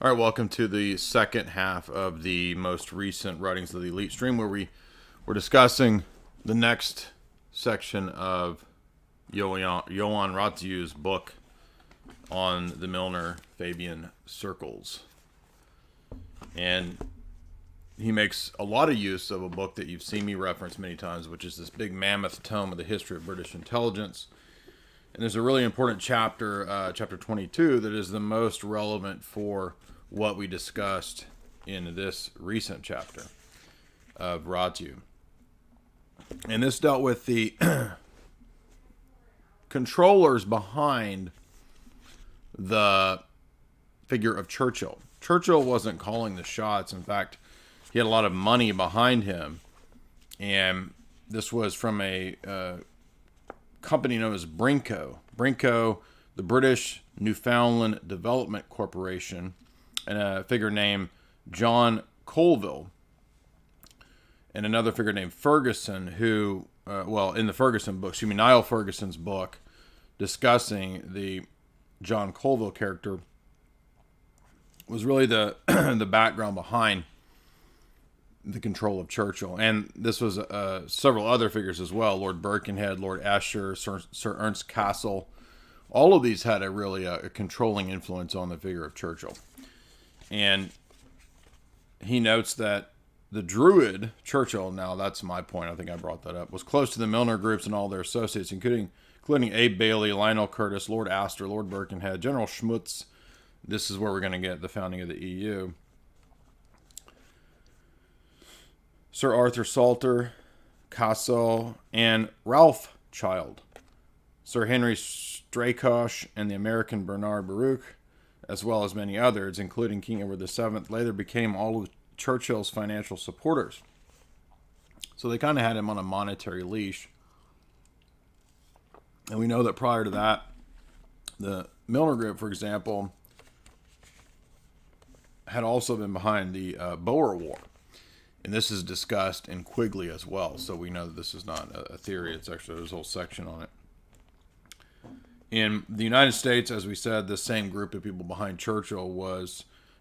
All right, welcome to the second half of the most recent writings of the Elite Stream, where we're discussing the next section of Johann Ratziu's book on the Milner-Fabian circles. And he makes a lot of use of a book that you've seen me reference many times, which is this big mammoth tome of the history of British intelligence. And there's a really important chapter, chapter 22, that is the most relevant for what we discussed in this recent chapter of Ratziu. And this dealt with the controllers behind the figure of Churchill. Churchill wasn't calling the shots. In fact, he had a lot of money behind him. And this was from a company known as Brinco. Brinco, the British Newfoundland Development Corporation, and a figure named John Colville, and another figure named Ferguson, who, in the Ferguson book, Niall Ferguson's book, discussing the John Colville character, was really the the background behind the control of Churchill. And this was several other figures as well: Lord Birkenhead, Lord Esher, Sir Ernst Cassel. All of these had a controlling influence on the figure of Churchill. And he notes that the Druid, Churchill, now that's my point, I think I brought that up, was close to the Milner groups and all their associates, including Abe Bailey, Lionel Curtis, Lord Astor, Lord Birkenhead, General Schmutz. This is where we're going to get the founding of the EU. Sir Arthur Salter, Cassel, and Ralph Child. Sir Henry Strakosch and the American Bernard Baruch, as well as many others, including King Edward VII, later became all of Churchill's financial supporters. So they kind of had him on a monetary leash. And we know that prior to that, the Milner Group, for example, had also been behind the Boer War. And this is discussed in Quigley as well. So we know that this is not a theory. It's actually, there's a whole section on it. In the United States, as we said, the same group of people behind Churchill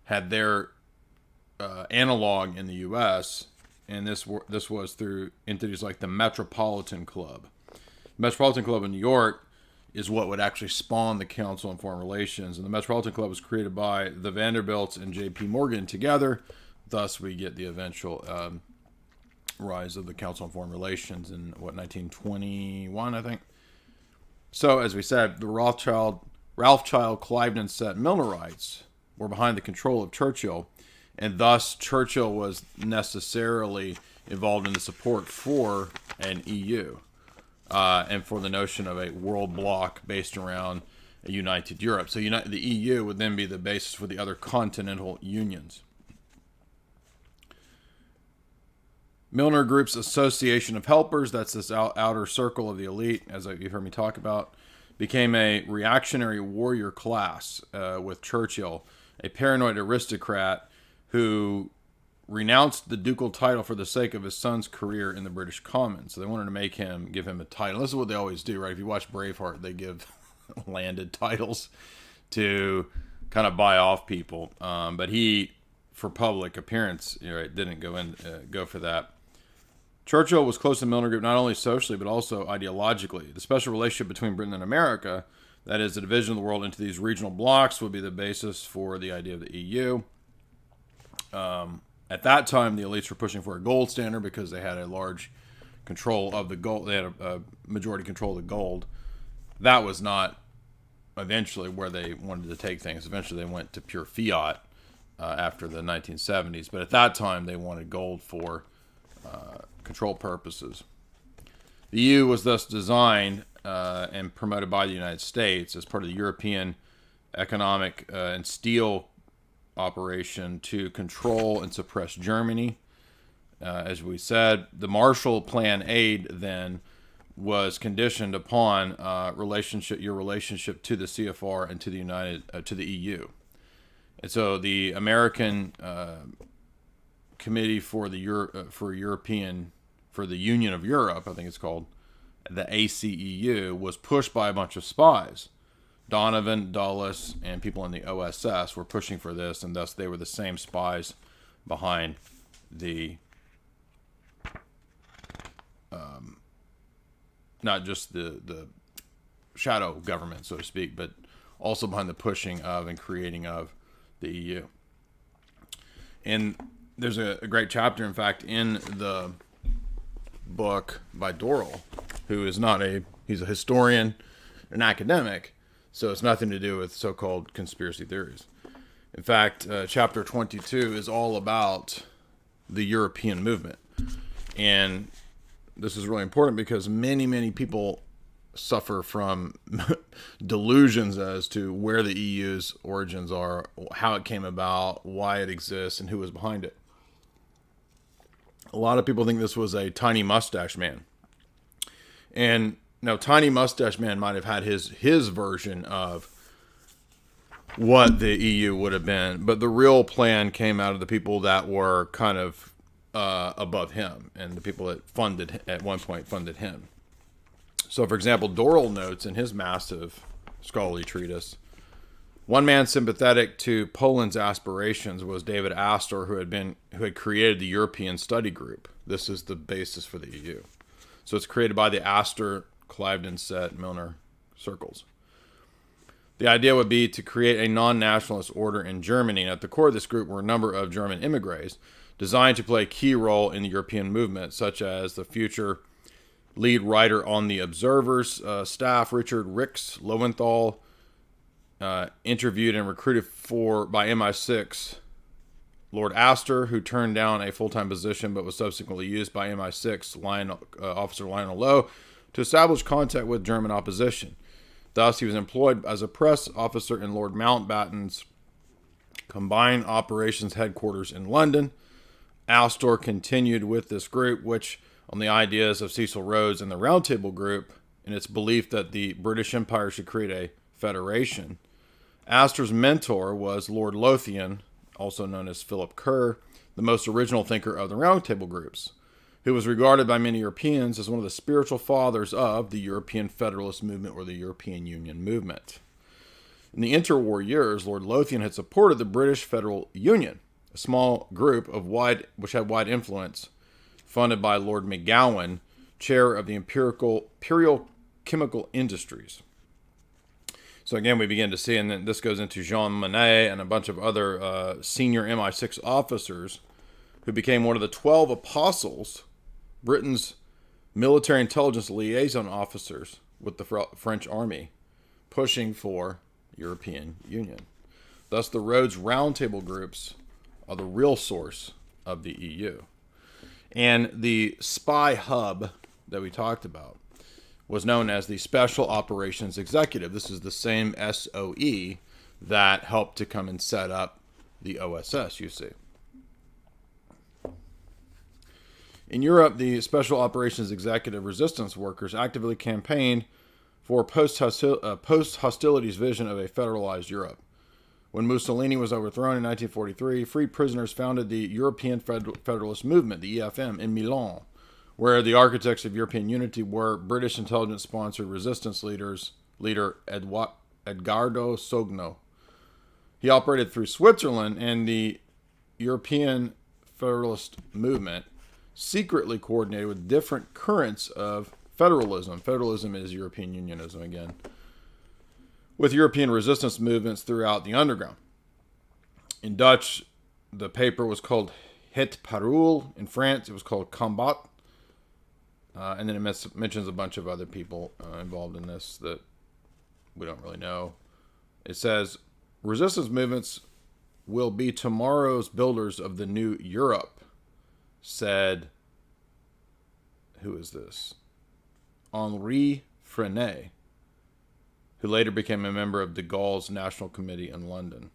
had their analog in the U.S., and this was through entities like the Metropolitan Club. Metropolitan Club in New York is what would actually spawn the Council on Foreign Relations, and the Metropolitan Club was created by the Vanderbilts and J.P. Morgan together. Thus, we get the eventual rise of the Council on Foreign Relations in, 1921, I think. So, as we said, the Ralph Child, Clive and Set Milnerites were behind the control of Churchill, and thus Churchill was necessarily involved in the support for an EU and for the notion of a world bloc based around a united Europe. So the EU would then be the basis for the other continental unions. Milner Group's Association of Helpers, that's this outer circle of the elite, as you've heard me talk about, became a reactionary warrior class with Churchill, a paranoid aristocrat who renounced the ducal title for the sake of his son's career in the British Commons. So they wanted to give him a title. This is what they always do, right? If you watch Braveheart, they give landed titles to kind of buy off people. But he, for public appearance, didn't go for that. Churchill was close to the Milner Group not only socially but also ideologically. The special relationship between Britain and America, that is the division of the world into these regional blocks, would be the basis for the idea of the EU. At that time, the elites were pushing for a gold standard because they had a large control of the gold. They had a majority control of the gold. That was not eventually where they wanted to take things. Eventually, they went to pure fiat after the 1970s. But at that time, they wanted gold for control purposes. The EU was thus designed and promoted by the United States as part of the European economic and steel operation to control and suppress Germany. As we said, the Marshall Plan aid then was conditioned upon your relationship to the CFR and to the EU. And so the American Committee for the Union of Europe, I think it's called, the ACEU, was pushed by a bunch of spies Donovan, Dulles, and people in the OSS were pushing for this, and thus they were the same spies behind the not just the shadow government, so to speak, but also behind the pushing of and creating of the EU. And there's a great chapter, in fact, in the book by Dorrell, who is he's a historian, an academic, so it's nothing to do with so-called conspiracy theories. In fact, chapter 22 is all about the European movement. And this is really important because many people suffer from delusions as to where the EU's origins are, how it came about, why it exists, and who was behind it. A lot of people think this was a tiny mustache man. And now, tiny mustache man might have had his version of what the EU would have been, but the real plan came out of the people that were kind of above him, and the people that at one point funded him. So, for example, Dorrell notes in his massive scholarly treatise, one man sympathetic to Poland's aspirations was David Astor, who had created the European Study Group. This is the basis for the EU. So it's created by the Astor, Cliveden, Set, Milner circles. The idea would be to create a non-nationalist order in Germany, and at the core of this group were a number of German immigrants designed to play a key role in the European movement, such as the future lead writer on the Observer's staff, Richard Rix Lowenthal, interviewed and recruited by MI6 Lord Astor, who turned down a full-time position but was subsequently used by MI6 officer Lionel Lowe to establish contact with German opposition. Thus, he was employed as a press officer in Lord Mountbatten's Combined Operations Headquarters in London. Astor continued with this group, which, on the ideas of Cecil Rhodes and the Round Table Group, and its belief that the British Empire should create a federation. Astor's mentor was Lord Lothian, also known as Philip Kerr, the most original thinker of the Round Table groups, who was regarded by many Europeans as one of the spiritual fathers of the European Federalist movement or the European Union movement. In the interwar years, Lord Lothian had supported the British Federal Union, a small group which had wide influence, funded by Lord McGowan, chair of the Imperial Chemical Industries. So again, we begin to see, and then this goes into Jean Monnet and a bunch of other senior MI6 officers who became one of the 12 apostles, Britain's military intelligence liaison officers with the French army, pushing for European Union. Thus, the Rhodes Roundtable groups are the real source of the EU. And the spy hub that we talked about was known as the Special Operations Executive. This is the same SOE that helped to come and set up the OSS, you see. In Europe, the Special Operations Executive resistance workers actively campaigned for post-hostilities vision of a federalized Europe. When Mussolini was overthrown in 1943, free prisoners founded the European Federalist Movement, the EFM, in Milan, where the architects of European unity were British intelligence-sponsored resistance leader Edgardo Sogno. He operated through Switzerland, and the European Federalist Movement secretly coordinated with different currents of federalism. Federalism is European unionism again, with European resistance movements throughout the underground. In Dutch, the paper was called Het Parool. In France, it was called Combat. And then it mentions a bunch of other people involved in this that we don't really know. It says, resistance movements will be tomorrow's builders of the new Europe, said, who is this? Henri Freinet, who later became a member of de Gaulle's National Committee in London.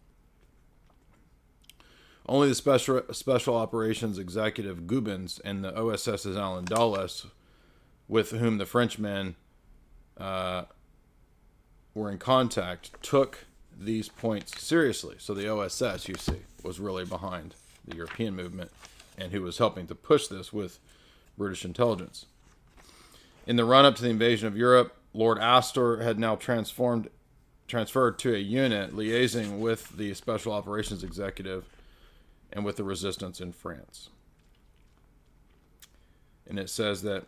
Only the Special Operations Executive Goubens and the OSS's Alan Dulles, with whom the Frenchmen were in contact, took these points seriously. So the OSS, you see, was really behind the European movement and who was helping to push this with British intelligence. In the run-up to the invasion of Europe, Lord Astor had now transformed transferred to a unit liaising with the Special Operations Executive and with the resistance in France. And it says that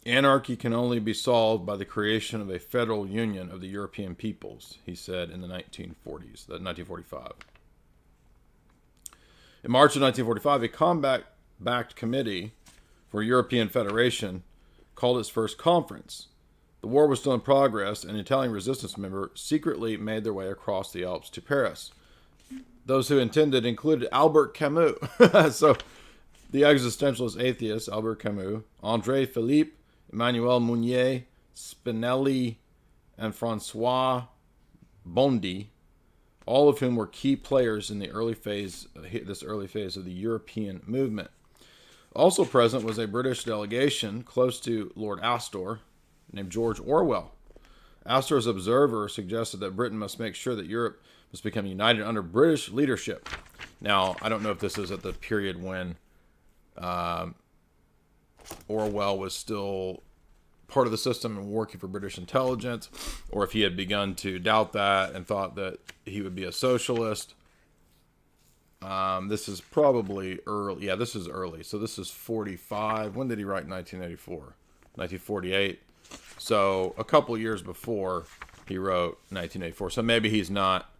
anarchy can only be solved by the creation of a federal union of the European peoples, he said in the 1940s, 1945. In March of 1945, a combat-backed committee for European Federation called its first conference. The war was still in progress, and Italian resistance members secretly made their way across the Alps to Paris. Those who attended included Albert Camus. So, the existentialist atheist, Albert Camus, André Philippe, Emmanuel Mounier, Spinelli, and Francois Bondy, all of whom were key players in the early phase of the European movement. Also present was a British delegation close to Lord Astor, named George Orwell. Astor's observer suggested that Britain must make sure that Europe must become united under British leadership. Now, I don't know if this is at the period when Orwell was still part of the system and working for British intelligence, or if he had begun to doubt that and thought that he would be a socialist. This is probably early. Yeah, this is early. So this is 45. When did he write 1984? 1948. So a couple years before he wrote 1984. So maybe he's not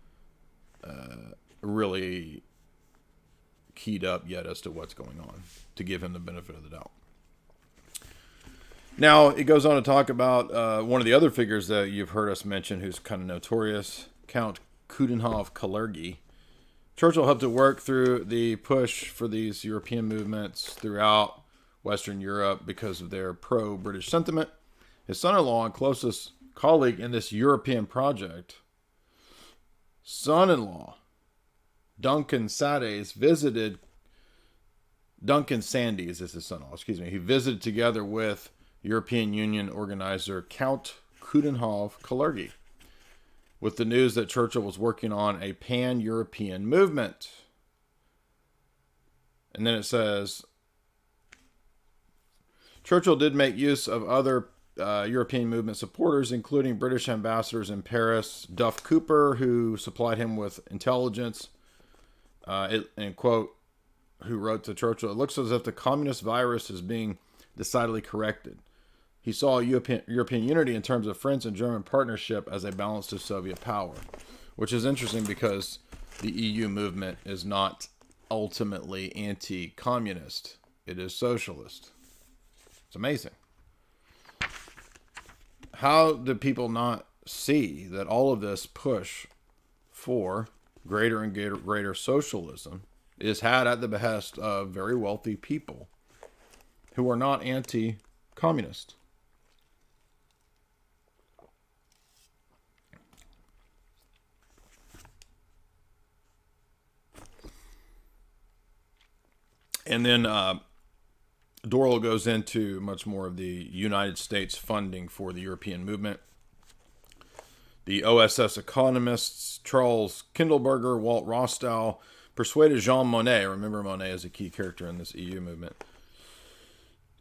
really keyed up yet as to what's going on, to give him the benefit of the doubt. Now, it goes on to talk about one of the other figures that you've heard us mention who's kind of notorious, Count Coudenhove-Kalergi. Churchill helped to work through the push for these European movements throughout Western Europe because of their pro-British sentiment. His son-in-law and closest colleague in this European project, son-in-law Duncan Sandys visited He visited together with European Union organizer Count Coudenhove-Kalergi with the news that Churchill was working on a pan-European movement. And then it says, Churchill did make use of other European movement supporters, including British ambassadors in Paris, Duff Cooper, who supplied him with intelligence, and quote, who wrote to Churchill, "It looks as if the communist virus is being decidedly corrected." He saw European unity in terms of French and German partnership as a balance to Soviet power, which is interesting because the EU movement is not ultimately anti-communist. It is socialist. It's amazing. How do people not see that all of this push for greater and greater socialism is had at the behest of very wealthy people who are not anti-communist? And then Dorrell goes into much more of the United States funding for the European movement. The OSS economists Charles Kindleberger, Walt Rostow, persuaded Jean Monnet, remember Monnet is a key character in this EU movement,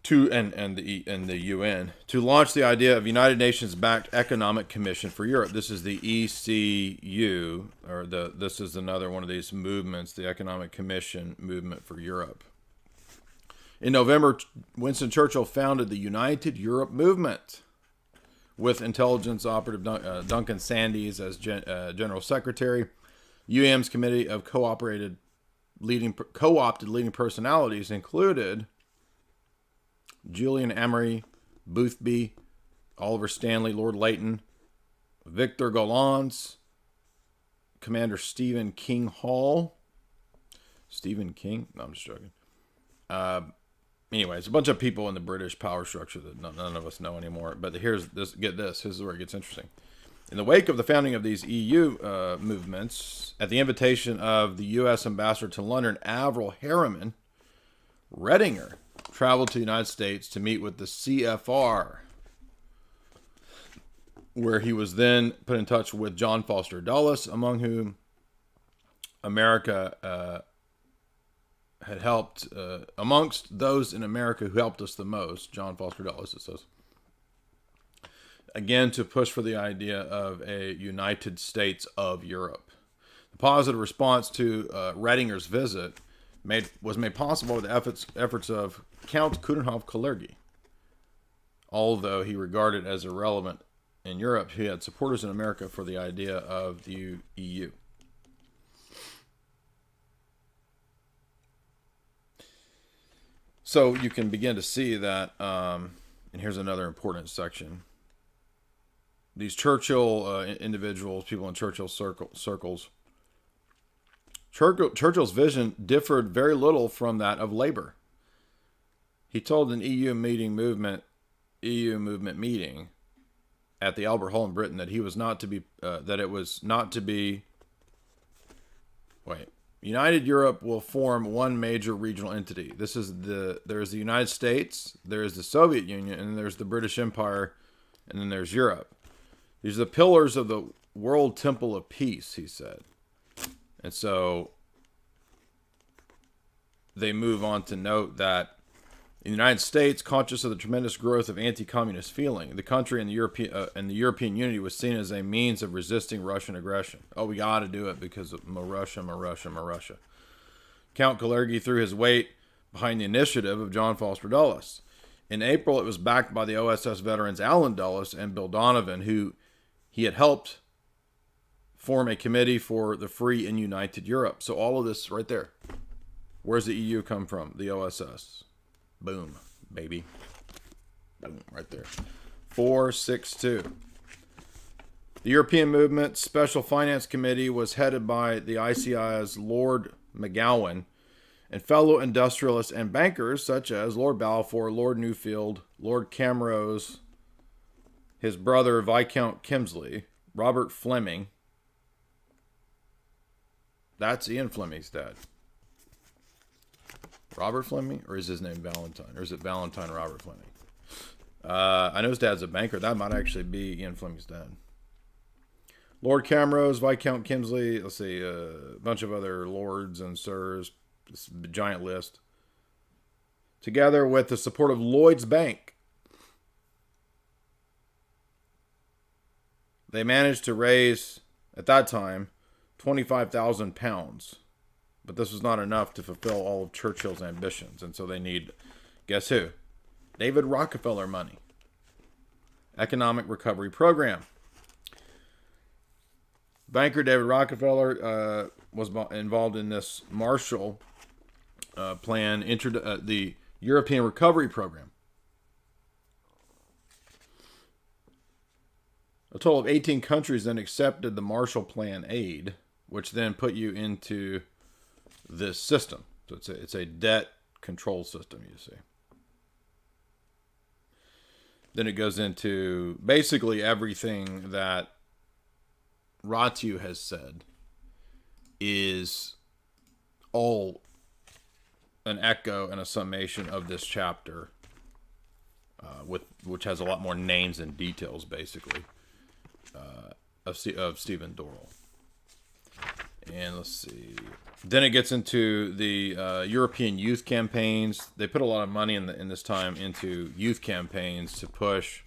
and the UN, to launch the idea of United Nations-backed Economic Commission for Europe. This is the ECU, or this is another one of these movements, the Economic Commission movement for Europe. In November, Winston Churchill founded the United Europe Movement with intelligence operative Duncan Sandys as General Secretary. UM's committee of co-opted leading personalities included Julian Emery, Boothby, Oliver Stanley, Lord Leighton, Victor Golans, Commander Stephen King Hall. Stephen King? No, I'm just joking. Anyways, a bunch of people in the British power structure that none of us know anymore. But here's this. Get this. This is where it gets interesting. In the wake of the founding of these EU movements, at the invitation of the U.S. ambassador to London, Avril Harriman, Redinger traveled to the United States to meet with the CFR, where he was then put in touch with John Foster Dulles, among whom America had helped, amongst those in America who helped us the most, John Foster Dulles, it says. again, to push for the idea of a United States of Europe. The positive response to Redinger's visit was made possible with the efforts of Count Coudenhove-Kalergi. Although he regarded as irrelevant in Europe, he had supporters in America for the idea of the EU. So you can begin to see that, and here's another important section. These Churchill individuals, people in Churchill circles, Churchill's vision differed very little from that of Labour. He told an EU movement meeting at the Albert Hall in Britain that he was not to be United Europe will form one major regional entity. There's the United States, there's the Soviet Union, and there's the British Empire, and then there's Europe. These are the pillars of the world temple of peace, he said. And so they move on to note that in the United States, conscious of the tremendous growth of anti-communist feeling, the country and the European unity was seen as a means of resisting Russian aggression. Oh, we got to do it because of Russia. Count Kalergi threw his weight behind the initiative of John Foster Dulles. In April, it was backed by the OSS veterans Alan Dulles and Bill Donovan, who he had helped form a committee for the free and united Europe. So all of this right there. Where's the EU come from? The OSS. Boom, baby. Boom, right there. 462. The European Movement Special Finance Committee was headed by the ICI's Lord McGowan and fellow industrialists and bankers such as Lord Balfour, Lord Newfield, Lord Camrose, his brother Viscount Kemsley, Robert Fleming. That's Ian Fleming's dad. Robert Fleming, or is his name Valentine? Or is it Valentine Robert Fleming? I know his dad's a banker. That might actually be Ian Fleming's dad. Lord Camrose, Viscount Kemsley, let's see, a bunch of other lords and sirs, this giant list. Together with the support of Lloyd's Bank, they managed to raise, at that time, £25,000. But this was not enough to fulfill all of Churchill's ambitions. And so they need, guess who? David Rockefeller money. Economic Recovery Program. Banker David Rockefeller was involved in this Marshall Plan, the European Recovery Program. A total of 18 countries then accepted the Marshall Plan aid, which then put you into this system. So it's a debt control system, you see. Then it goes into basically everything that Ratu has said is all an echo and a summation of this chapter, which has a lot more names and details, basically, of Stephen Dorrell. And let's see. Then it gets into the European youth campaigns. They put a lot of money in this time into youth campaigns to push.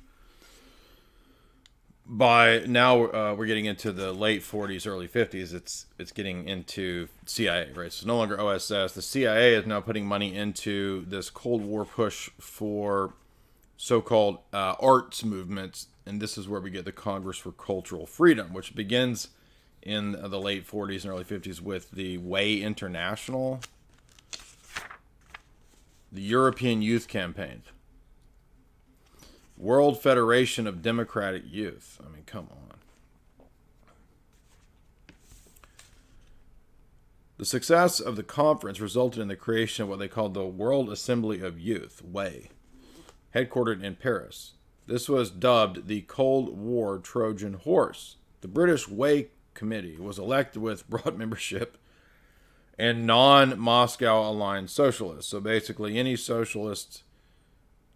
By now, we're getting into the late 40s, early 50s. It's getting into CIA, right? So it's no longer OSS. The CIA is now putting money into this Cold War push for so-called arts movements. And this is where we get the Congress for Cultural Freedom, which begins in the late 40s and early 50s with the Way International, the European Youth Campaign, World Federation of Democratic Youth. I mean, come on. The success of the conference resulted in the creation of what they called the World Assembly of Youth, WAY, headquartered in Paris. This was dubbed the Cold War Trojan Horse. The British WAY Committee was elected with broad membership and non-Moscow aligned socialists. So basically any socialist,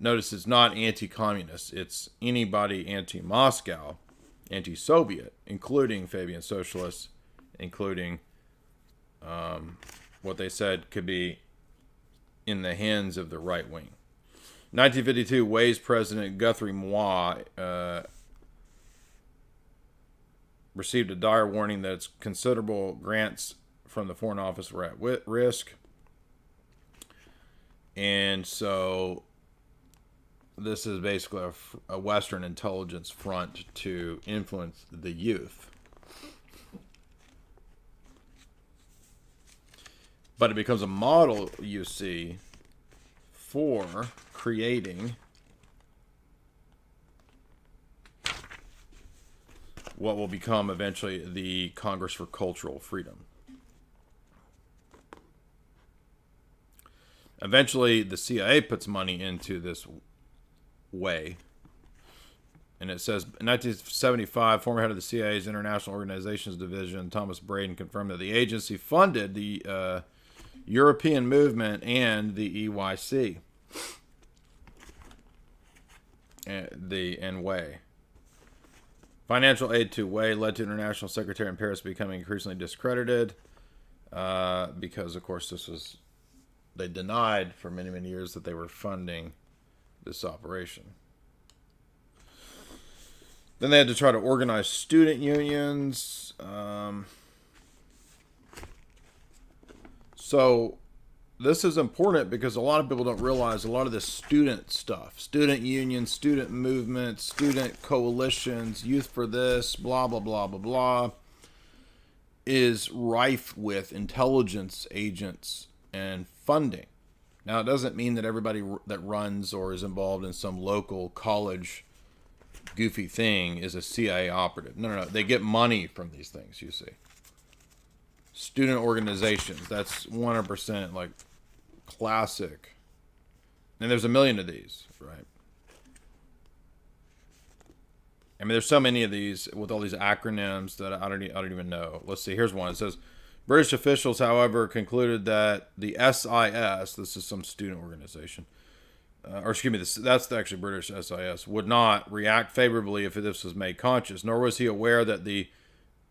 notice it's not anti-communist, it's anybody anti-Moscow, anti-Soviet, including Fabian socialists, including what they said could be in the hands of the right wing. 1952, Way's president Guthrie Moy received a dire warning that its considerable grants from the Foreign Office were at risk. And so this is basically a Western intelligence front to influence the youth. But it becomes a model, you see, for creating what will become eventually the Congress for Cultural Freedom. Eventually, the CIA puts money into this way. And it says, in 1975, former head of the CIA's International Organizations Division, Thomas Braden, confirmed that the agency funded the European movement and the EYC. And Way. Financial aid to Way led to International Secretary in Paris becoming increasingly discredited because, of course, they denied for many, many years that they were funding this operation. Then they had to try to organize student unions. So this is important because a lot of people don't realize a lot of this student stuff, student unions, student movements, student coalitions, youth for this, blah, blah, blah, blah, blah, is rife with intelligence agents and funding. Now, it doesn't mean that everybody that runs or is involved in some local college goofy thing is a CIA operative. No. They get money from these things, you see. Student organizations, that's 100% like classic. And there's a million of these, right? I mean, there's so many of these with all these acronyms that I don't even know. Let's see. Here's one. It says, British officials, however, concluded that the SIS, this is some student organization, that's actually British SIS, would not react favorably if this was made conscious, nor was he aware that the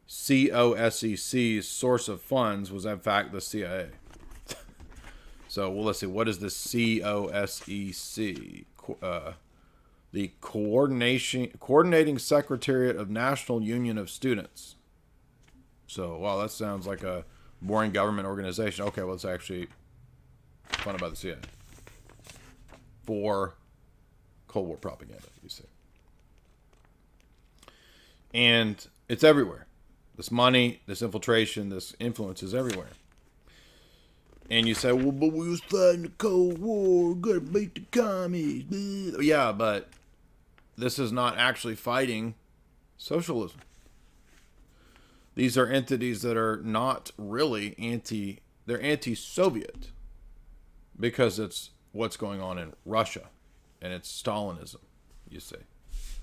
COSEC's source of funds was in fact the CIA. So, well, let's see. What is the COSEC? The Coordinating Secretariat of National Union of Students. So, wow, that sounds like a boring government organization. Okay, well, it's actually funded by the CIA for Cold War propaganda, you see. And it's everywhere. This money, this infiltration, this influence is everywhere. And you say, well, but we was fighting the Cold War, gotta beat the commies. Yeah, but this is not actually fighting socialism. These are entities that are not really they're anti-Soviet because it's what's going on in Russia and it's Stalinism, you see,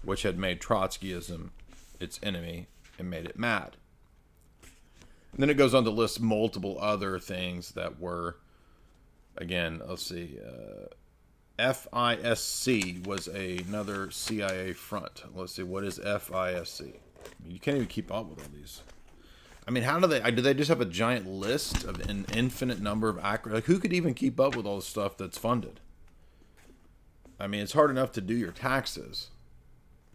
which had made Trotskyism its enemy and made it mad. And then it goes on to list multiple other things that were, again, let's see, FISC was another CIA front. Let's see, what is FISC? You can't even keep up with all these. I mean, how do they just have a giant list of an infinite number of acronyms? Like, who could even keep up with all the stuff that's funded? I mean, it's hard enough to do your taxes.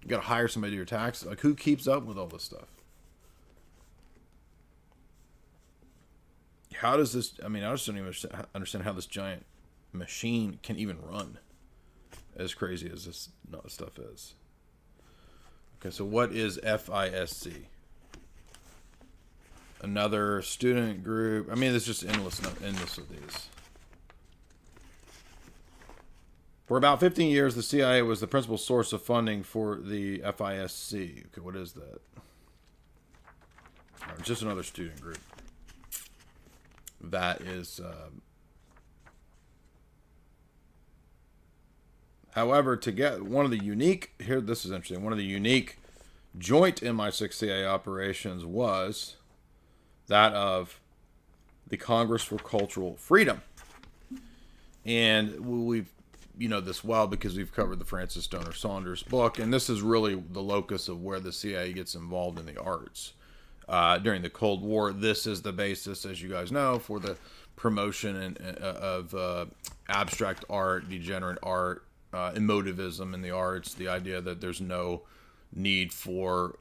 You got to hire somebody to do your taxes. Like, who keeps up with all this stuff? How does this, I mean, I just don't even understand how this giant machine can even run as crazy as this stuff is. Okay, so what is FISC? Another student group. I mean, there's just endless of these. For about 15 years, the CIA was the principal source of funding for the FISC. Okay, what is that? It's just another student group. That is, however, to get one of the unique, here, this is interesting, one of the unique joint MI6 CIA operations was that of the Congress for Cultural Freedom. And we've, this well because we've covered the Francis Stoner Saunders book, and this is really the locus of where the CIA gets involved in the arts. During the Cold War, this is the basis, as you guys know, for the promotion of abstract art, degenerate art, emotivism in the arts, the idea that there's no need for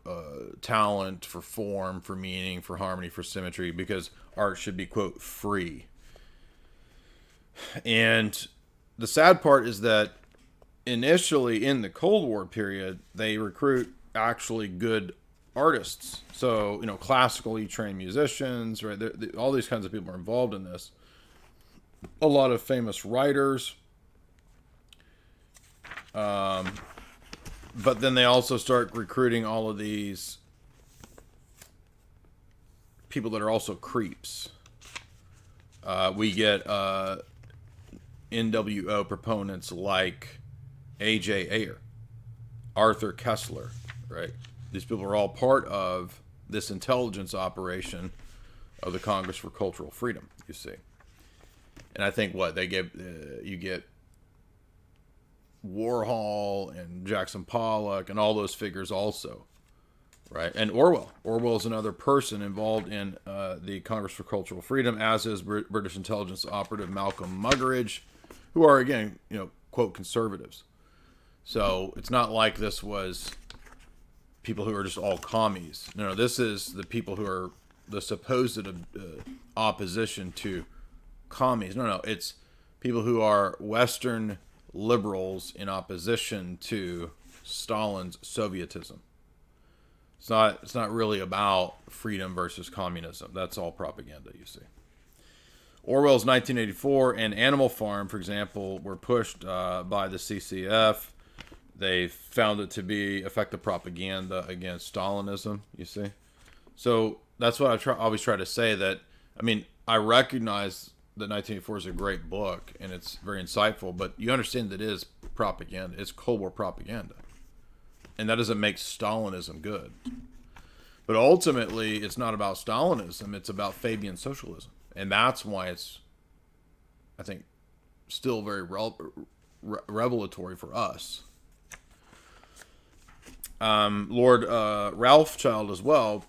talent, for form, for meaning, for harmony, for symmetry, because art should be, quote, free. And the sad part is that initially in the Cold War period, they recruit actually good artists. So, classically trained musicians, right? All these kinds of people are involved in this. A lot of famous writers. But then they also start recruiting all of these people that are also creeps. We get NWO proponents like A.J. Ayer, Arthur Kessler, right? These people are all part of this intelligence operation of the Congress for Cultural Freedom, you see. And I think you get Warhol and Jackson Pollock and all those figures also, right? And Orwell. Orwell is another person involved in the Congress for Cultural Freedom, as is British intelligence operative Malcolm Muggeridge, who are, again, quote, conservatives. So it's not like this was people who are just all commies. No, this is the people who are the supposed opposition to commies. No, it's people who are Western liberals in opposition to Stalin's Sovietism. It's not really about freedom versus communism. That's all propaganda, you see. Orwell's 1984 and Animal Farm, for example, were pushed by the CCF. They found it to be effective propaganda against Stalinism, you see. So that's what I always try to say, that, I recognize that 1984 is a great book and it's very insightful, but you understand that it is propaganda. It's Cold War propaganda. And that doesn't make Stalinism good. But ultimately, it's not about Stalinism. It's about Fabian socialism. And that's why it's, I think, still very revelatory for us. Lord Rothschild as well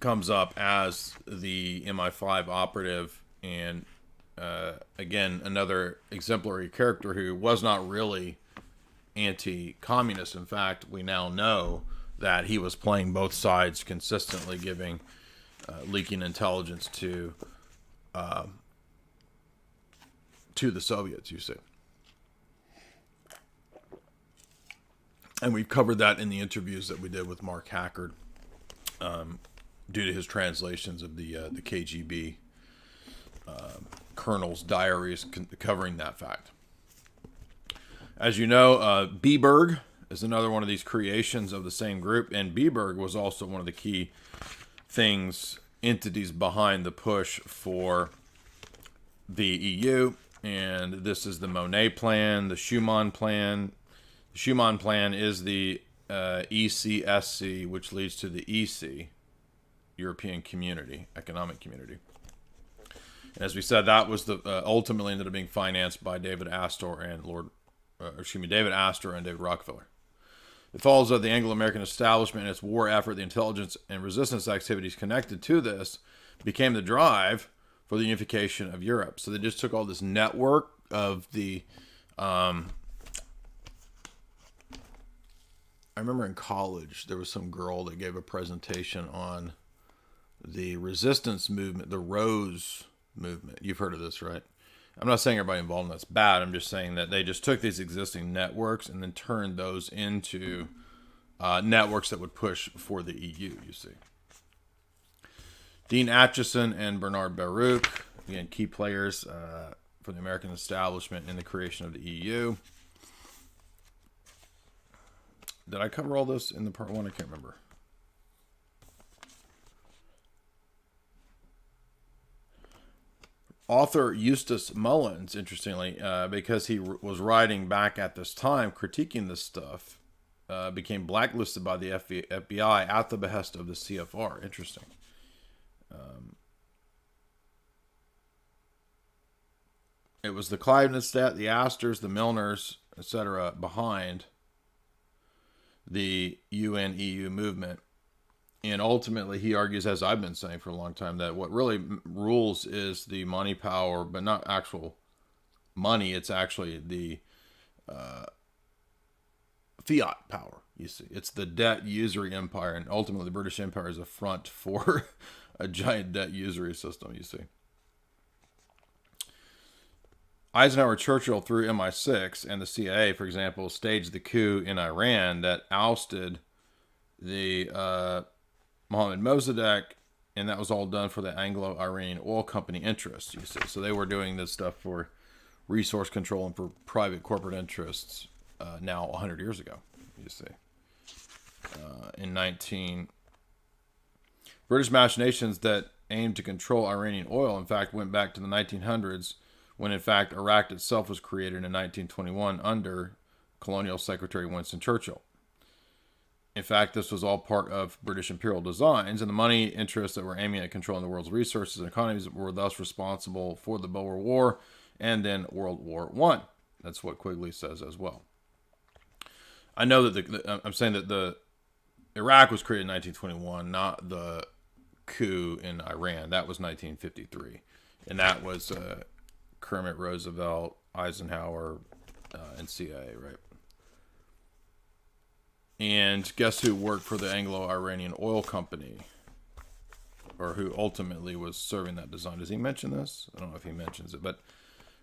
comes up as the MI5 operative, and again, another exemplary character who was not really anti-communist. In fact, we now know that he was playing both sides consistently, giving leaking intelligence to the Soviets, you see. And we've covered that in the interviews that we did with Mark Hackard, due to his translations of the KGB colonel's diaries covering that fact. As you know, Beberg is another one of these creations of the same group, and Beberg was also one of the key entities behind the push for the EU. And this is the Monet Plan, the Schuman Plan. The Schuman Plan is the ECSC, which leads to the EC, European Community, Economic Community. And as we said, that was the ultimately ended up being financed by David Astor and David Astor and David Rockefeller. It follows of the Anglo-American establishment and its war effort, the intelligence and resistance activities connected to this became the drive for the unification of Europe. So they just took all this network of the I remember in college, there was some girl that gave a presentation on the resistance movement, the Rhodes movement. You've heard of this, right? I'm not saying everybody involved in that's bad. I'm just saying that they just took these existing networks and then turned those into networks that would push for the EU, you see. Dean Acheson and Bernard Baruch, again, key players for the American establishment in the creation of the EU. Did I cover all this in the part one? I can't remember. Author Eustace Mullins, interestingly, because he was writing back at this time, critiquing this stuff, became blacklisted by the FBI at the behest of the CFR. Interesting. It was the Clivenstadt, the Astors, the Milners, etc. behind the UN-EU movement. And ultimately, he argues, as I've been saying for a long time, that what really rules is the money power, but not actual money. It's actually the fiat power. You see, it's the debt usury empire, and ultimately the British Empire is a front for a giant debt usury system. You see, Eisenhower, Churchill through MI6 and the CIA, for example, staged the coup in Iran that ousted the Mohammed Mossadegh, and that was all done for the Anglo-Iranian oil company interests. You see, so they were doing this stuff for resource control and for private corporate interests. Now 100 years ago, you see. British machinations that aimed to control Iranian oil, in fact, went back to the 1900s, when in fact Iraq itself was created in 1921 under Colonial Secretary Winston Churchill. In fact, this was all part of British imperial designs, and the money interests that were aiming at controlling the world's resources and economies were thus responsible for the Boer War and then World War I. That's what Quigley says as well. I know that I'm saying that the Iraq was created in 1921, not the coup in Iran. That was 1953. And that was Kermit Roosevelt, Eisenhower, and CIA, right? And guess who worked for the Anglo-Iranian oil company? Or who ultimately was serving that design? Does he mention this? I don't know if he mentions it, but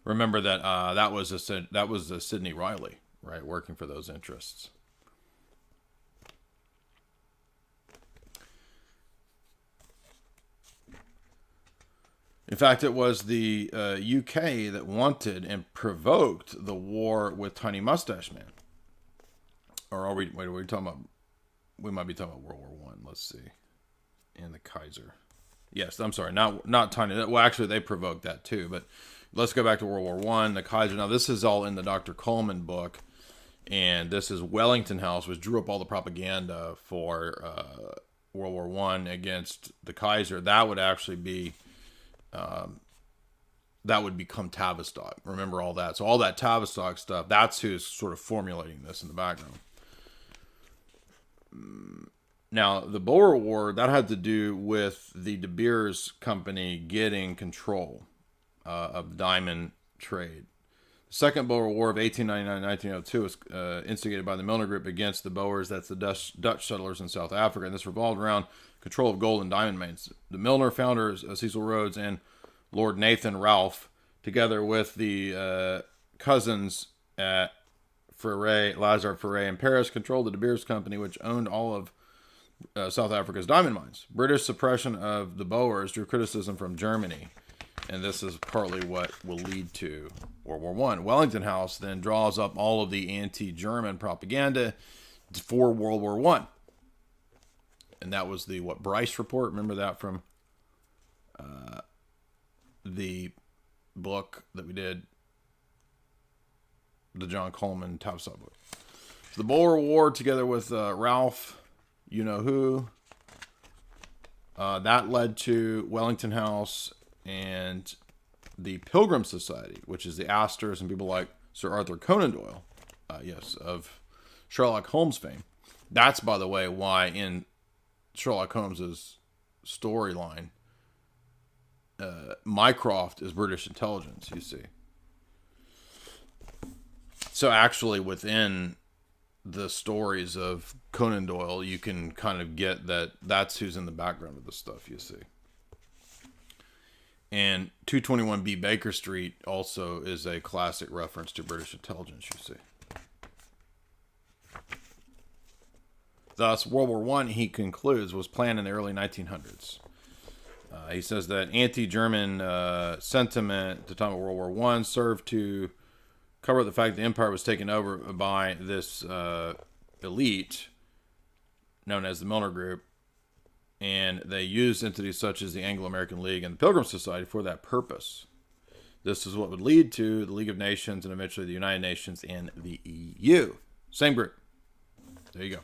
remember that that was a Sidney Riley, right, working for those interests. In fact, it was the UK that wanted and provoked the war with Tiny Mustache Man. Or are we? Wait, are we talking about? We might be talking about World War One. Let's see. And the Kaiser. Yes, I'm sorry, not Tiny. Well, actually, they provoked that too. But let's go back to World War One. The Kaiser. Now, this is all in the Dr. Coleman book, and this is Wellington House, which drew up all the propaganda for World War One against the Kaiser. That would actually be. That would become Tavistock. Remember all that. So all that Tavistock stuff, that's who's sort of formulating this in the background. Now, the Boer War, that had to do with the De Beers Company getting control of the diamond trade. The Second Boer War of 1899-1902 was instigated by the Milner Group against the Boers, that's the Dutch settlers in South Africa, and this revolved around control of gold and diamond mines. The Milner founders, Cecil Rhodes and Lord Nathan Ralph, together with the cousins at Lazar Ferré in Paris, controlled the De Beers Company, which owned all of South Africa's diamond mines. British suppression of the Boers drew criticism from Germany, and this is partly what will lead to World War I. Wellington House then draws up all of the anti-German propaganda for World War I. And that was the Bryce Report. Remember that from the book that we did, the John Coleman Tavistock book. So the Boer War, together with Ralph, you know who, that led to Wellington House and the Pilgrim Society, which is the Astors and people like Sir Arthur Conan Doyle, yes, of Sherlock Holmes fame. That's, by the way, why in Sherlock Holmes's storyline, Mycroft is British intelligence, you see. So actually within the stories of Conan Doyle, you can kind of get that that's who's in the background of the stuff, you see. And 221B Baker Street also is a classic reference to British intelligence, you see. Thus, World War I, he concludes, was planned in the early 1900s. He says that anti-German sentiment at the time of World War I served to cover the fact the empire was taken over by this elite known as the Milner Group, and they used entities such as the Anglo-American League and the Pilgrim Society for that purpose. This is what would lead to the League of Nations and eventually the United Nations and the EU. Same group. There you go.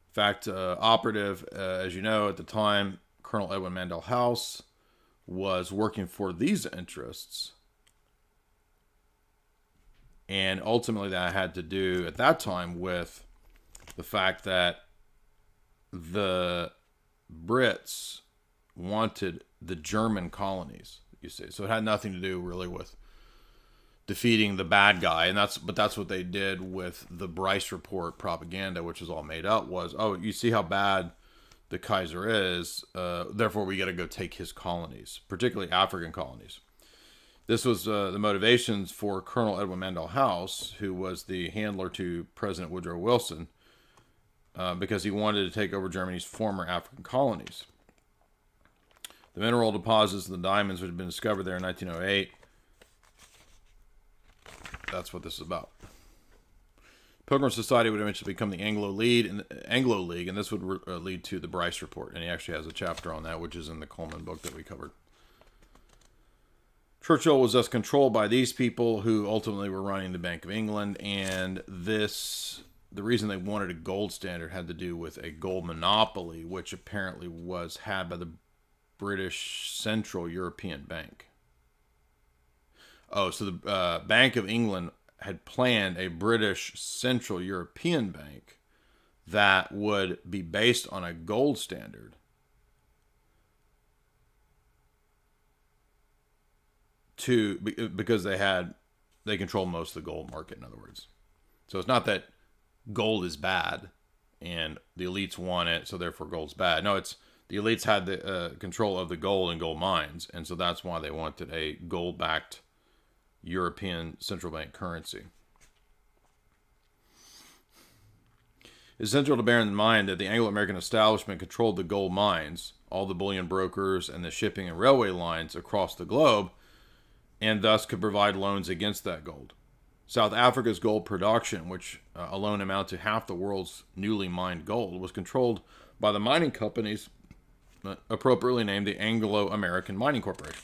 In fact, operative, as you know, at the time, Colonel Edwin Mandell House was working for these interests. And ultimately that had to do at that time with the fact that the Brits wanted the German colonies, you see. So it had nothing to do really with defeating the bad guy. And that's what they did with the Bryce Report propaganda, which is all made up, was, oh, you see how bad the Kaiser is, therefore we got to go take his colonies, particularly African colonies. This was the motivations for Colonel Edwin Mandell House, who was the handler to President Woodrow Wilson, because he wanted to take over Germany's former African colonies. The mineral deposits and the diamonds which had been discovered there in 1908. That's what this is about. Pilgrim Society would eventually become the Anglo League, and this would lead to the Bryce Report. And he actually has a chapter on that, which is in the Coleman book that we covered. Churchill was thus controlled by these people who ultimately were running the Bank of England, and the reason they wanted a gold standard had to do with a gold monopoly, which apparently was had by the British Central European Bank. Oh, so the Bank of England had planned a British Central European Bank that would be based on a gold standard because they control most of the gold market, in other words. So it's not that gold is bad and the elites want it, so therefore gold's bad. No, it's the elites had the control of the gold and gold mines, and so that's why they wanted a gold-backed European central bank currency. It's essential to bear in mind that the Anglo-American establishment controlled the gold mines, all the bullion brokers, and the shipping and railway lines across the globe, and thus could provide loans against that gold. South Africa's gold production, which alone amounted to half the world's newly mined gold, was controlled by the mining companies appropriately named the Anglo-American Mining Corporation.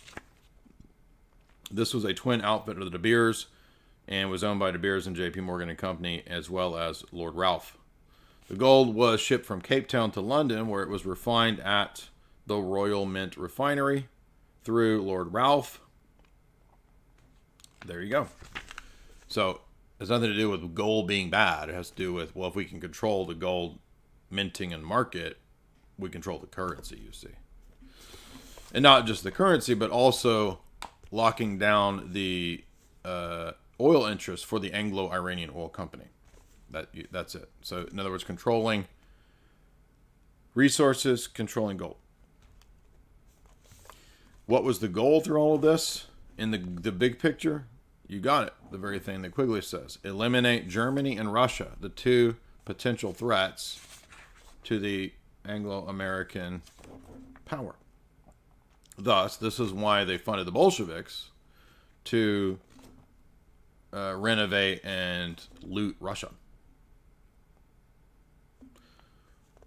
This was a twin outfit of the De Beers and was owned by De Beers and J.P. Morgan and Company, as well as Lord Ralph. The gold was shipped from Cape Town to London, where it was refined at the Royal Mint Refinery through Lord Ralph. There you go. So it has nothing to do with gold being bad. It has to do with, well, if we can control the gold minting and market, we control the currency, you see. And not just the currency, but also locking down the oil interests for the Anglo-Iranian Oil Company. That's it. So, in other words, controlling resources, controlling gold. What was the goal through all of this? In the big picture, you got it. The very thing that Quigley says. Eliminate Germany and Russia, the two potential threats to the Anglo-American power. Thus, this is why they funded the Bolsheviks to renovate and loot Russia.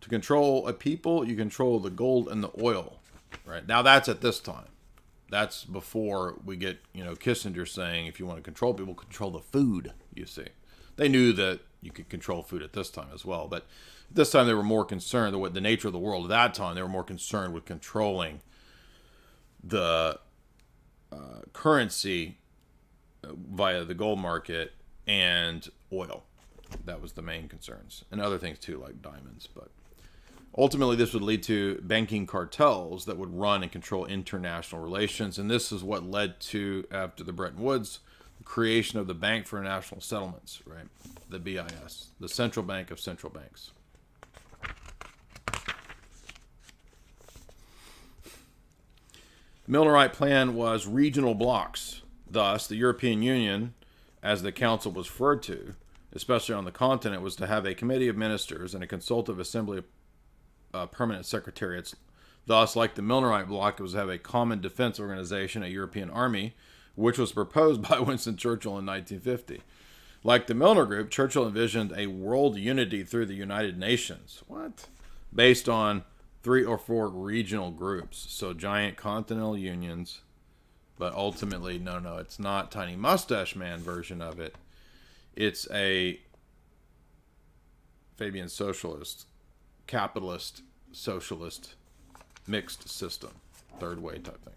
To control a people, you control the gold and the oil. Right? Now, that's at this time. That's before we get, Kissinger saying, if you want to control people, control the food, you see. They knew that you could control food at this time as well. But at this time, they were more concerned with the nature of the world. At that time, they were more concerned with controlling the currency via the gold market and oil. That was the main concerns. And other things, too, like diamonds. But ultimately, this would lead to banking cartels that would run and control international relations. And this is what led to, after the Bretton Woods, the creation of the Bank for International Settlements, right? The BIS, the Central Bank of Central Banks. The Milnerite plan was regional blocks. Thus, the European Union, as the Council was referred to, especially on the continent, was to have a committee of ministers and a consultative assembly of permanent secretariats. Thus, like the Milnerite bloc, it was to have a common defense organization, a European army, which was proposed by Winston Churchill in 1950. Like the Milner Group, Churchill envisioned a world unity through the United Nations. What? Based on 3 or 4 regional groups. So giant continental unions. But ultimately, no, it's not Tiny Mustache Man version of it. It's a Fabian socialist, capitalist, socialist, mixed system. Third way type thing.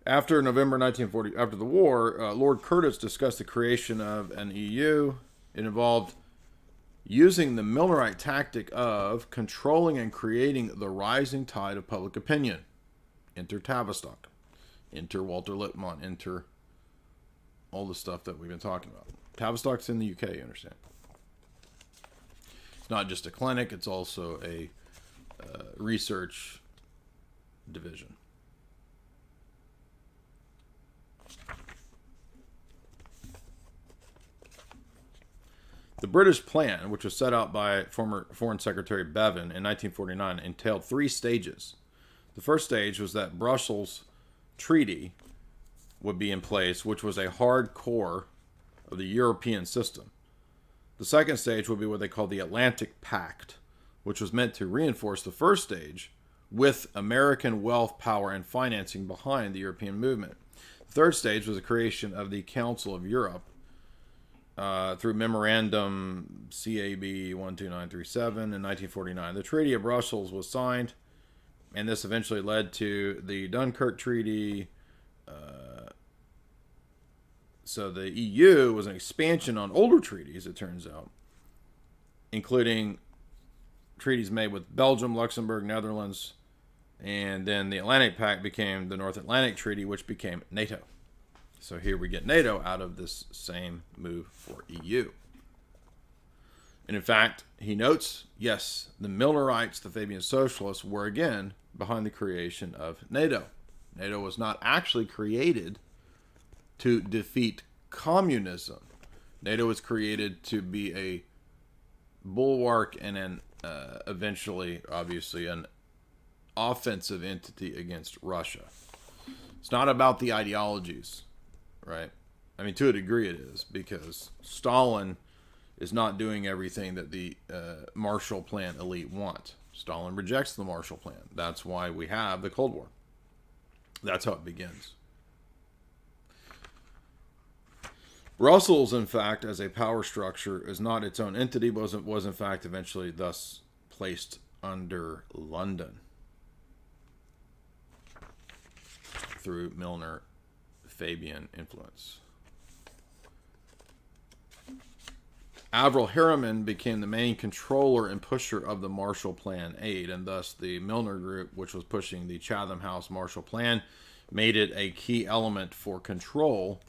After November 1940, after the war, Lord Curtis discussed the creation of an EU. It involved using the Milnerite tactic of controlling and creating the rising tide of public opinion. Enter Tavistock. Enter Walter Lippmann. Enter all the stuff that we've been talking about. Tavistock's in the UK, you understand. It's not just a clinic, it's also a research division. The British plan, which was set out by former Foreign Secretary Bevan in 1949, entailed 3 stages. The first stage was that Brussels Treaty would be in place, which was a hard core of the European system. The second stage would be what they called the Atlantic Pact, which was meant to reinforce the first stage with American wealth, power, and financing behind the European movement. The third stage was the creation of the Council of Europe through Memorandum CAB 12937 in 1949. The Treaty of Brussels was signed, and this eventually led to the Dunkirk Treaty. So the EU was an expansion on older treaties, it turns out, including treaties made with Belgium, Luxembourg, Netherlands, and then the Atlantic Pact became the North Atlantic Treaty, which became NATO. So here we get NATO out of this same move for EU. And in fact, he notes, yes, the Milnerites, the Fabian Socialists, were again behind the creation of NATO. NATO was not actually created to defeat communism. NATO was created to be a bulwark and an eventually, obviously, an offensive entity against Russia. It's not about the ideologies, right? I mean, to a degree it is, because Stalin is not doing everything that the Marshall Plan elite want. Stalin rejects the Marshall Plan. That's why we have the Cold War. That's how it begins. Brussels, in fact, as a power structure, is not its own entity, but was in fact eventually thus placed under London through Milner Fabian influence. Averell Harriman became the main controller and pusher of the Marshall Plan aid, and thus the Milner Group, which was pushing the Chatham House Marshall Plan, made it a key element for control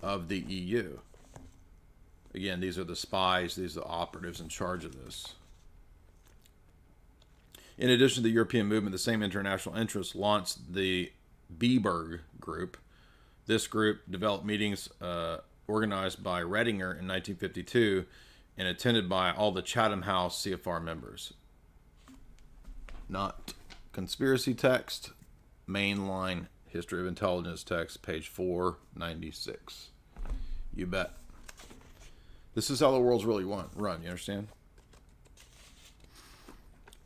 of the EU. Again, these are the spies, these are the operatives in charge of this. In addition to the European movement, the same international interests launched the Biberg Group. This group developed meetings organized by Redinger in 1952 and attended by all the Chatham House CFR members. Not conspiracy text, mainline History of Intelligence text, page 496. You bet. This is how the world's really run, you understand?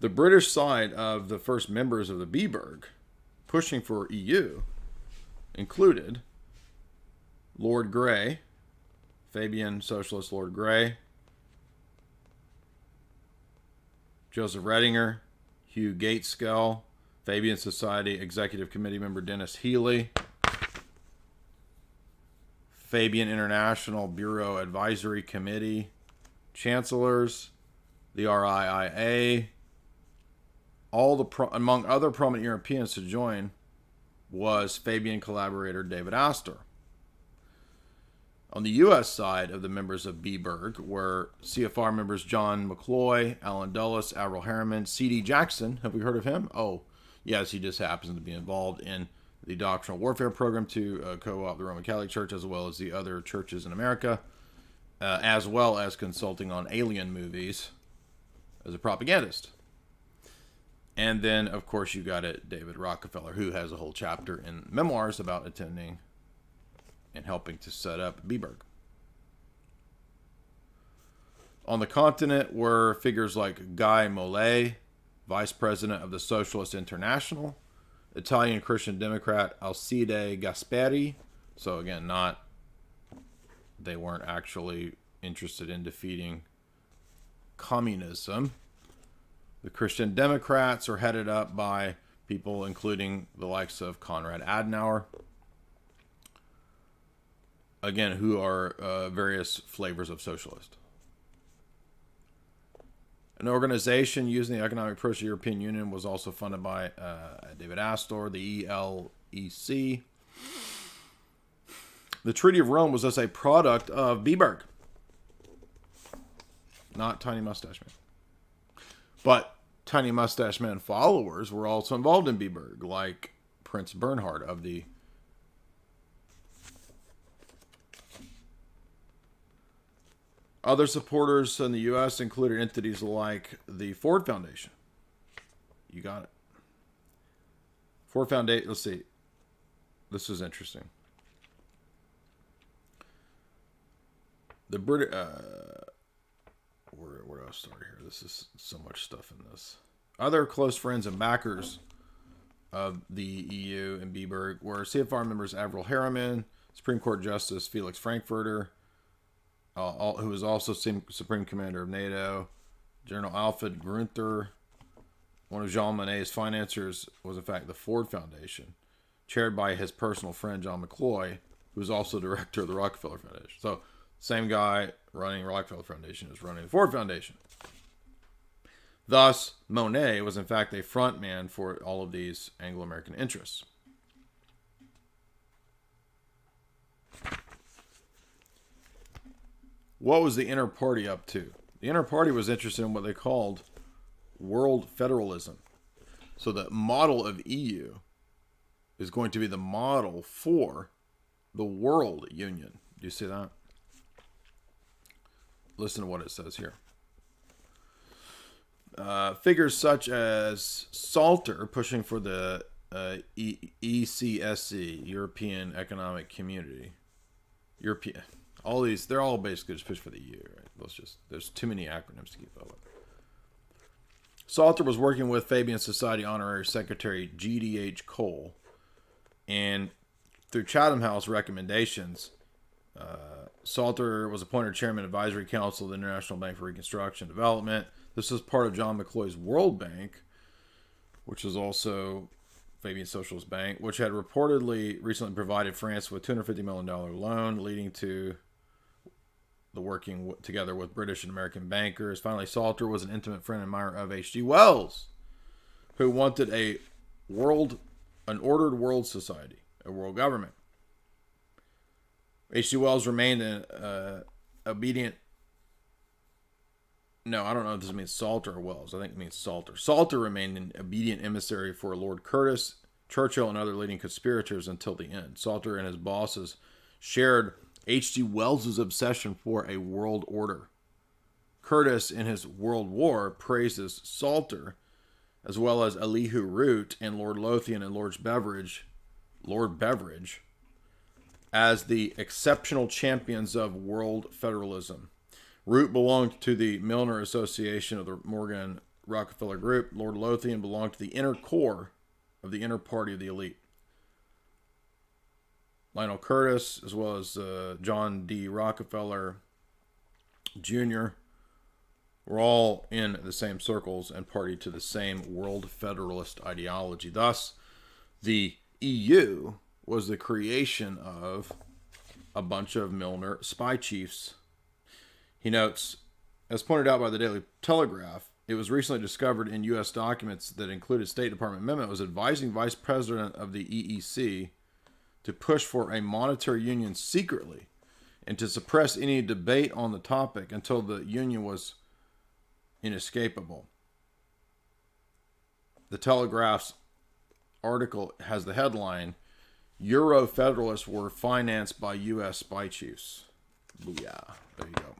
The British side of the first members of the Biberg pushing for EU included Lord Grey, Fabian Socialist Lord Grey, Joseph Redinger, Hugh Gaitskell, Fabian Society Executive Committee member Dennis Healy, Fabian International Bureau Advisory Committee chancellors, the RIIA, among other prominent Europeans to join was Fabian collaborator David Astor. On the U.S. side of the members of Biberg were CFR members John McCloy, Alan Dulles, Averell Harriman, C.D. Jackson. Have we heard of him? Oh, yes, he just happens to be involved in the doctrinal warfare program to co-opt the Roman Catholic Church as well as the other churches in America, as well as consulting on alien movies as a propagandist. And then, of course, you got it, David Rockefeller, who has a whole chapter in memoirs about attending and helping to set up Biberg. On the continent were figures like Guy Mollet, vice president of the Socialist International, Italian Christian Democrat Alcide Gasperi. So again, they weren't actually interested in defeating communism. The Christian Democrats are headed up by people including the likes of Konrad Adenauer. Again, who are various flavors of socialist. An organization using the economic approach of the European Union was also funded by David Astor, the ELEC. The Treaty of Rome was thus a product of Biberg, not Tiny Mustache Man. But Tiny Mustache Man followers were also involved in Biberg, like Prince Bernhard of the other supporters in the U.S. included entities like the Ford Foundation. You got it. Ford Foundation, let's see. This is interesting. The British, where do I start here? This is so much stuff in this. Other close friends and backers of the EU and Biberg were CFR members Avril Harriman, Supreme Court Justice Felix Frankfurter, who was also Supreme Commander of NATO, General Alfred Grunther. One of Jean Monnet's financiers was, in fact, the Ford Foundation, chaired by his personal friend John McCloy, who was also director of the Rockefeller Foundation. So, same guy running Rockefeller Foundation is running the Ford Foundation. Thus, Monnet was, in fact, a front man for all of these Anglo-American interests. What was the inner party up to? The inner party was interested in what they called world federalism. So the model of EU is going to be the model for the world union. Do you see that? Listen to what it says here. Figures such as Salter pushing for the ECSC, European Economic Community. All these, they're all basically just push for the EU, right? There's too many acronyms to keep up with. Salter was working with Fabian Society Honorary Secretary G.D.H. Cole, and through Chatham House recommendations, Salter was appointed Chairman of the Advisory Council of the International Bank for Reconstruction and Development. This was part of John McCloy's World Bank, which is also Fabian Socialist Bank, which had reportedly recently provided France with a $250 million loan, leading to the working together with British and American bankers. Finally, Salter was an intimate friend and admirer of H.G. Wells, who wanted an ordered world society, a world government. H.G. Wells remained an obedient... No, I don't know if this means Salter or Wells. I think it means Salter. Salter remained an obedient emissary for Lord Curtis, Churchill, and other leading conspirators until the end. Salter and his bosses shared H.G. Wells' obsession for a world order. Curtis, in his World War, praises Salter, as well as Elihu Root and Lord Lothian and Lord Beveridge, as the exceptional champions of world federalism. Root belonged to the Milner Association of the Morgan Rockefeller Group. Lord Lothian belonged to the inner core of the inner party of the elite. Lionel Curtis, as well as John D. Rockefeller Jr., were all in the same circles and party to the same world federalist ideology. Thus, the EU was the creation of a bunch of Milner spy chiefs. He notes, as pointed out by the Daily Telegraph, it was recently discovered in U.S. documents that included State Department memo was advising Vice President of the EEC to push for a monetary union secretly and to suppress any debate on the topic until the union was inescapable. The Telegraph's article has the headline, Euro Federalists were financed by U.S. spy chiefs. Booyah. There you go.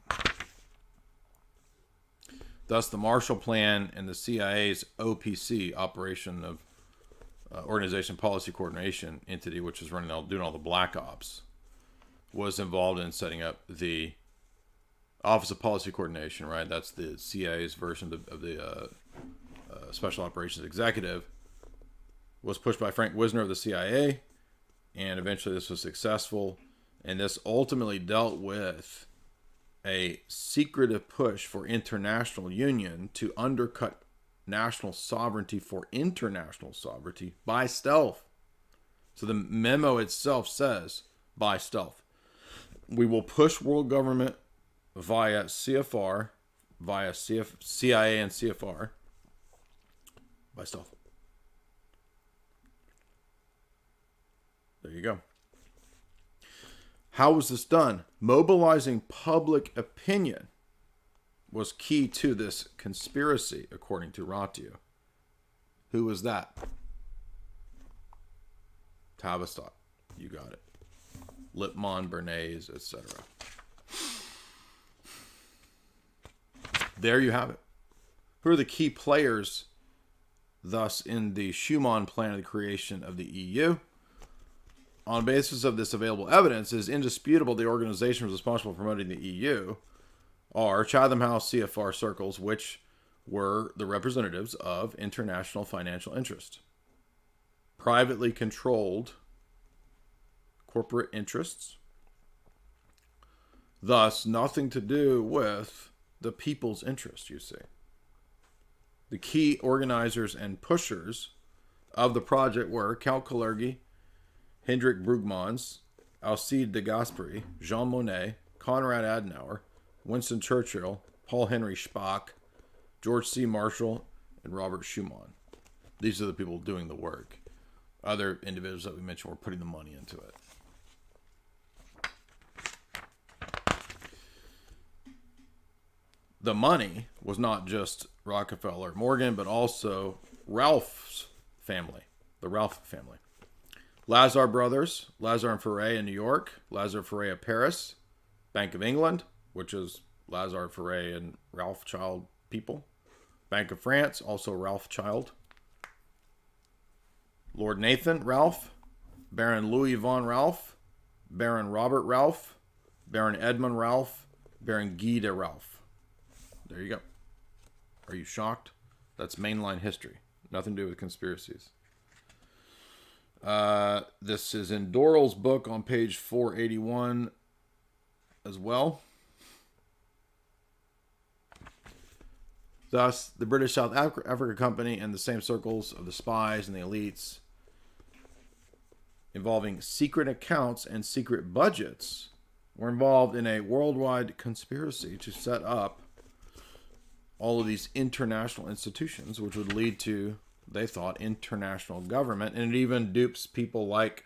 Thus, the Marshall Plan and the CIA's OPC, Operation of Organization Policy Coordination entity, which is doing all the black ops, was involved in setting up the Office of Policy Coordination, right? That's the CIA's version of the Special Operations Executive. Was pushed by Frank Wisner of the CIA, and eventually this was successful. And this ultimately dealt with a secretive push for international union to undercut national sovereignty for international sovereignty by stealth. So the memo itself says, by stealth. We will push world government via CFR, via CIA and CFR by stealth. There you go. How was this done? Mobilizing public opinion was key to this conspiracy, according to Ratio. Who was that? Tavistock. You got it. Lippmann, Bernays, etc. There you have it. Who are the key players, thus, in the Schuman plan of the creation of the EU? On the basis of this available evidence, it is indisputable the organizations responsible for promoting the EU are Chatham House CFR circles, which were the representatives of international financial interest, privately controlled corporate interests, thus nothing to do with the people's interest, you see. The key organizers and pushers of the project were Count Kalergi, Hendrik Brugmans, Alcide de Gasperi, Jean Monnet, Konrad Adenauer, Winston Churchill, Paul Henry Spaak, George C. Marshall, and Robert Schuman. These are the people doing the work. Other individuals that we mentioned were putting the money into it. The money was not just Rockefeller, Morgan, but also Ralph's family, the Ralph family. Lazar brothers, Lazar and Ferré in New York, Lazar Ferré of Paris, Bank of England, which is Lazar Ferré and Rothschild people, Bank of France, also Rothschild, Lord Nathan Ralph, Baron Louis von Ralph, Baron Robert Ralph, Baron Edmund Ralph, Baron Guy de Ralph. There you go. Are you shocked? That's mainline history. Nothing to do with conspiracies. This is in Dorrell's book on page 481 as well. Thus, the British South Africa Company and the same circles of the spies and the elites involving secret accounts and secret budgets were involved in a worldwide conspiracy to set up all of these international institutions, which would lead to, they thought, international government. And it even dupes people like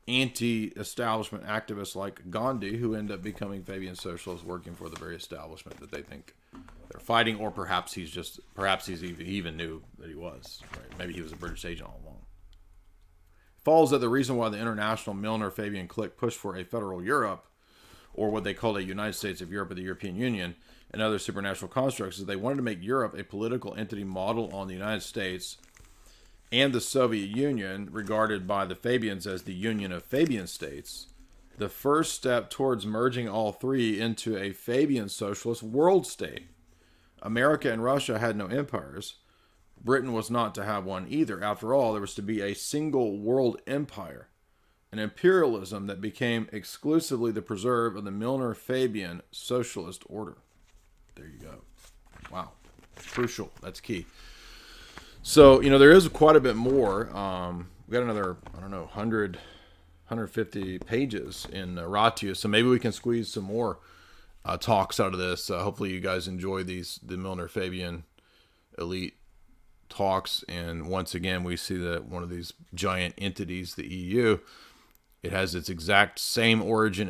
anti-establishment activists like Gandhi, who end up becoming Fabian socialists, working for the very establishment that they think they're fighting, or perhaps he even knew that he was. Right? Maybe he was a British agent all along. It follows that the reason why the international Milner-Fabian clique pushed for a federal Europe, or what they called a United States of Europe or the European Union, and other supernatural constructs, is they wanted to make Europe a political entity model on the United States and the Soviet Union, regarded by the Fabians as the Union of Fabian States, the first step towards merging all three into a Fabian socialist world state. America and Russia had no empires. Britain was not to have one either. After all, there was to be a single world empire, an imperialism that became exclusively the preserve of the Milner-Fabian socialist order. There you go. Wow. Crucial. That's key. So, there is quite a bit more. We got another, 100, 150 pages in Ratio. So maybe we can squeeze some more talks out of this. Hopefully you guys enjoy the Milner-Fabian elite talks. And once again, we see that one of these giant entities, the EU, it has its exact same origin